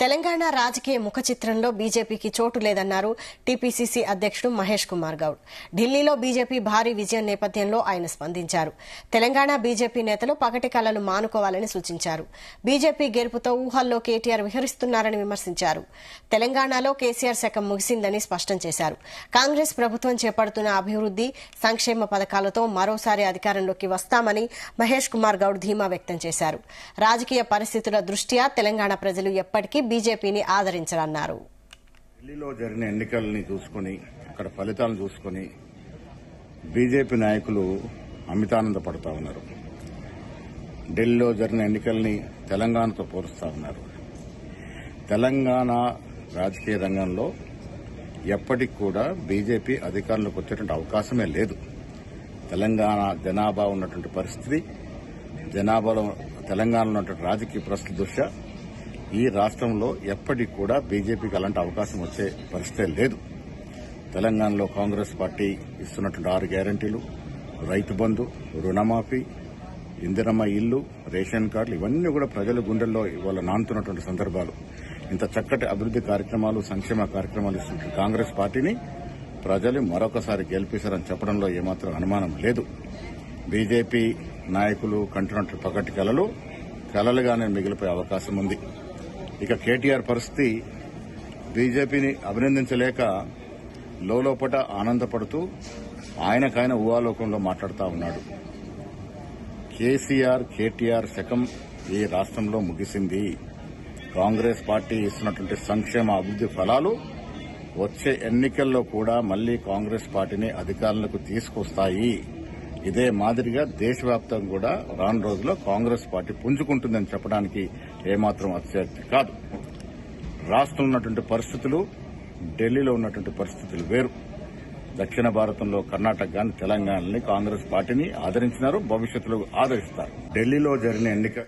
తెలంగాణ రాజకీయ ముఖ చిత్రంలో బీజేపీకి చోటు లేదన్నారు టీపీసీసీ అధ్యక్షుడు మహేష్ కుమార్ గౌడ్. ఢిల్లీలో బీజేపీ భారీ విజయం నేపథ్యంలో ఆయన స్పందించారు. తెలంగాణ బీజేపీ నేతలు పగటి కలలు మానుకోవాలని సూచించారు. బీజేపీ గెలుపుతో ఊహల్లో కేటీఆర్ విహరిస్తున్నారని విమర్శించారు. తెలంగాణలో కేసీఆర్ శకం ముగిసిందని స్పష్టం చేశారు. కాంగ్రెస్ ప్రభుత్వం చేపడుతున్న అభివృద్ది సంక్షేమ పథకాలతో మరోసారి అధికారంలోకి వస్తామని మహేష్ కుమార్ గౌడ్ ధీమా వ్యక్తం చేశారు. రాజకీయ పరిస్థితుల దృష్ట్యా తెలంగాణ ప్రజలు ఎప్పటికీ బీజేపీని ఆదరించాలన్నారు. ఢిల్లీలో జరిగిన ఎన్నికల్ని చూసుకుని అక్కడ ఫలితాలను చూసుకుని బీజేపీ నాయకులు అమితానంద పడుతూ ఉన్నారు. ఢిల్లీలో జరిగిన ఎన్నికల్ని తెలంగాణతో పోలుస్తా ఉన్నారు. తెలంగాణ రాజకీయ రంగంలో ఎప్పటికి కూడా బీజేపీ అధికారంలోకి వచ్చేటువంటి అవకాశమే లేదు. తెలంగాణ జనాభా ఉన్నటువంటి పరిస్థితి, జనాభాలో తెలంగాణలో ఉన్నటువంటి రాజకీయ పరిస్థితి దృష్ట్యా ఈ రాష్ట్రంలో ఎప్పటికి కూడా బీజేపీకి అలాంటి అవకాశం వచ్చే పరిస్థితే లేదు. తెలంగాణలో కాంగ్రెస్ పార్టీ ఇస్తున్నటువంటి 6 గ్యారంటీలు, రైతు బంధు, రుణమాఫీ, ఇందిరమ్మ ఇల్లు, రేషన్ కార్డులు ఇవన్నీ కూడా ప్రజల గుండెల్లో ఇవాళ నానుతున్నటువంటి సందర్భాలు. ఇంత చక్కటి అభివృద్ది కార్యక్రమాలు, సంక్షేమ కార్యక్రమాలు ఇస్తున్నటువంటి కాంగ్రెస్ పార్టీని ప్రజలు మరొకసారి గెలిపిస్తారని చెప్పడంలో ఏమాత్రం అనుమానం లేదు. బీజేపీ నాయకులు కంటున్నట్టు పగటి కలలుగానే మిగిలిపోయే అవకాశం ఉంది. ఇక కేటీఆర్ పరిస్థితి, బీజేపీని అభినందించలేక లోపట ఆనందపడుతూ ఆయనకైన ఊహాలోకంలో మాట్లాడుతూ ఉన్నాడు. కేటీఆర్ శకం ఈ రాష్ట్రంలో ముగిసింది. కాంగ్రెస్ పార్టీ ఇస్తున్నటువంటి సంక్షేమ అభివృద్ది ఫలాలు వచ్చే ఎన్నికల్లో కూడా మళ్లీ కాంగ్రెస్ పార్టీని అధికారంలోకి తీసుకొస్తాయి. ఇదే మాదిరిగా దేశవ్యాప్తంగా కూడా రాను రోజుల్లో కాంగ్రెస్ పార్టీ పుంజుకుంటుందని చెప్పడానికి ఏమాత్రం అతిశయోక్తి కాదు. రాష్ట్రంలో ఉన్నటువంటి పరిస్థితులు, ఢిల్లీలో ఉన్నటువంటి పరిస్థితులు వేరు. దక్షిణ భారతంలో కర్ణాటక గాని తెలంగాణని కాంగ్రెస్ పార్టీని ఆదరించినారు, భవిష్యత్తులో ఆదరిస్తారు. ఢిల్లీలో జరిగిన ఎన్నిక